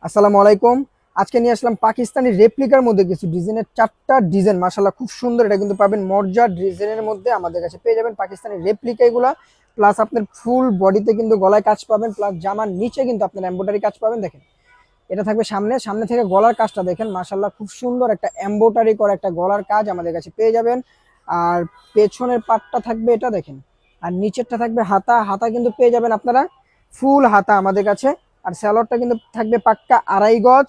আসসালামু আলাইকুম। আজকে নিয়ে আসলাম পাকিস্তানি রেপ্লিকার মধ্যে কিছু ডিজাইনের 4টা ডিজাইন, মাশাআল্লাহ খুব সুন্দর। এটা কিন্তু পাবেন মর্জার ডিজাইনের মধ্যে আমাদের কাছে পেয়ে যাবেন পাকিস্তানি রেপ্লিকা এগুলা। প্লাস আপনার ফুল বডিতে কিন্তু গলায় কাজ পাবেন, প্লাস জামার নিচে কিন্তু আপনার এমব্রয়ডারি কাজ পাবেন। দেখেন এটা থাকবে সামনে, সামনে থেকে গলার কাজটা দেখেন, মাশাআল্লাহ খুব সুন্দর একটা এমব্রয়ডারি করা একটা গলার কাজ আমাদের কাছে পেয়ে যাবেন। আর পেছনের পাটটা থাকবে এটা দেখেন, আর নিচেরটা থাকবে হাতা। হাতা কিন্তু পেয়ে যাবেন আপনারা ফুল হাতা আমাদের কাছে। আর স্যালোয়ারটা কিন্তু থাকবে পাক্কা 2.5 গজ।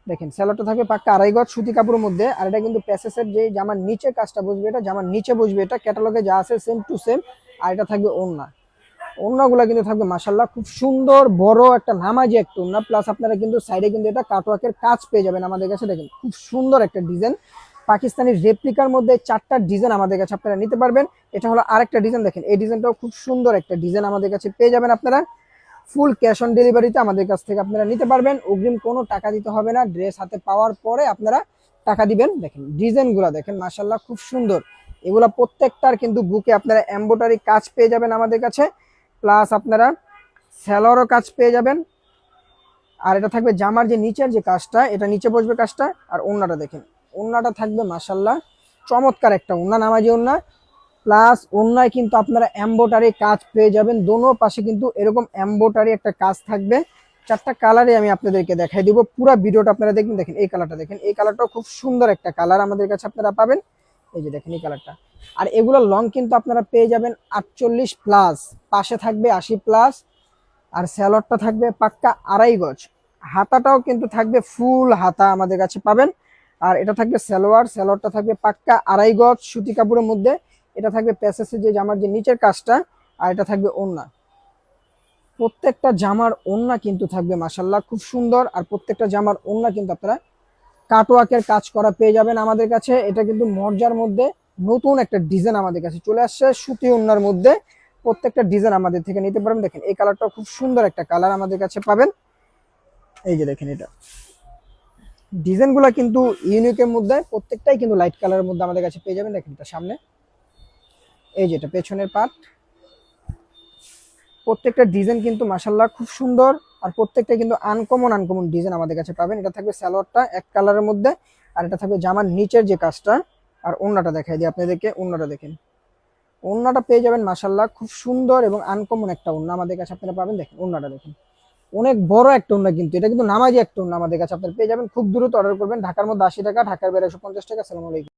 দেখেন স্যালোয়ারটা থাকবে পাক্কা 2.5 গজ সুতি কাপড়ের মধ্যে। আর এটা কিন্তু প্যাসেসের যে জামার নিচে কাজটা বসবে, এটা জামার নিচে বসবে, এটা ক্যাটালগে যা আছে সেম টু সেম। আর এটা থাকবে ওড়না। ওড়নাগুলো কিন্তু থাকবে মাশাআল্লাহ খুব সুন্দর বড় একটা নামাজি একটা ওড়না। প্লাস আপনারা কিন্তু সাইডে কিন্তু এটা কাটওয়ার্কের কাজ পেয়ে যাবেন আমাদের কাছে। দেখেন খুব সুন্দর একটা ডিজাইন, পাকিস্তানি রেপ্লিকার মধ্যে 4টা ডিজাইন আমাদের কাছে আপনারা নিতে পারবেন। এটা হলো আরেকটা ডিজাইন, দেখেন এই ডিজাইনটাও খুব সুন্দর একটা ডিজাইন আমাদের কাছে পেয়ে যাবেন আপনারা। ফুল ক্যাশ অন ডেলিভারিতে আমাদের কাছ থেকে আপনারা নিতে পারবেন, অগ্রিম কোনো টাকা দিতে হবে না। ড্রেস হাতে পাওয়ার পরে আপনারা টাকা দিবেন। দেখেন ডিজাইনগুলো দেখেন মাশাআল্লাহ খুব সুন্দর। এগুলা প্রত্যেকটার কিন্তু বুকে আপনারা এমব্রয়ডারি কাজ পেয়ে যাবেন আমাদের কাছে, প্লাস আপনারা স্যালোয়ারও কাজ পেয়ে যাবেন। আর এটা থাকবে জামার যে নিচের যে কাজটা, এটা নিচে বসবে কাজটা। আর ওড়নাটা দেখেন, ওড়নাটা থাকবে মাশাআল্লাহ চমৎকার একটা ওড়না, নামাজি ওড়না। প্লাস ওড়নায় কিন্তু আপনারা এমব্রয়ডারি কাজ পেয়ে যাবেন, দোনো পাশে কিন্তু এরকম এমব্রয়ডারি একটা কাজ থাকবে। 4টা কালারে আমি আপনাদেরকে দেখাই দিব, পুরো ভিডিওটা আপনারা দেখবেন। দেখেন এই কালারটা দেখেন, এই কালারটাও খুব সুন্দর একটা কালার আমাদের কাছে আপনারা পাবেন। এই যে দেখেন এই কালারটা। আর এগুলো লং কিন্তু আপনারা পেয়ে যাবেন 48 প্লাস, পাশে থাকবে 80 প্লাস। আর স্যালোয়ারটা থাকবে পাক্কা 2.5 গজ। হাতাটাও কিন্তু থাকবে ফুল হাতা আমাদের কাছে পাবেন। আর এটা থাকবে সালোয়ার, সালোয়ারটা থাকবে পাক্কা 2.5 গজ সুতি কাপড়ের মধ্যে। এটা থাকবে প্যাসেসের যে জামার যে নিচের কাজটা। আর এটা থাকবে ওড়না। প্রত্যেকটা জামার ওড়না কিন্তু থাকবে মাশাআল্লাহ খুব সুন্দর। আর প্রত্যেকটা জামার ওড়না কিন্তু আপনারা কাটওয়ার্কের কাজ করা পেয়ে যাবেন আমাদের কাছে। এটা কিন্তু মর্জার মধ্যে নতুন একটা ডিজাইন আমাদের কাছে চলে আসছে সুতি ওড়নার মধ্যে। প্রত্যেকটা ডিজাইন আমাদের থেকে নিতে পারবেন। দেখেন এই কালারটাও খুব সুন্দর একটা কালার আমাদের কাছে পাবেন। এই যে দেখেন এটা ডিজাইনগুলো কিন্তু ইউনিকের মধ্যে, প্রত্যেকটাই কিন্তু লাইট কালারের মধ্যে আমাদের কাছে পেয়ে যাবেন। দেখেন এটা সামনে, এই যেটা পেছনের পার্ট। প্রত্যেকটা ডিজাইন কিন্তু মাশাআল্লাহ খুব সুন্দর। আর প্রত্যেকটা কিন্তু আনকমন আনকমন ডিজাইন আমাদের কাছে পাবেন। এটা থাকবে সালোয়ারটা এক কালারের মধ্যে। আর এটা থাকবে জামার নিচের যে কাজটা। আর ওড়নাটা দেখাই দিই আপনাদেরকে, ওড়নাটা দেখেন, ওড়নাটা পেয়ে যাবেন মাশাআল্লাহ খুব সুন্দর এবং আনকমন একটা ওড়না আমাদের কাছে আপনারা পাবেন। দেখেন ওড়নাটা দেখেন, অনেক বড় একটা ওড়না, কিন্তু এটা কিন্তু নামাজি একটা ওড়না আমাদের কাছে আপনারা পেয়ে যাবেন। খুব দ্রুত অর্ডার করবেন। ঢাকার মধ্যে 80 টাকা, ঢাকার বাইরে 150 টাকা। আসসালামু আলাইকুম।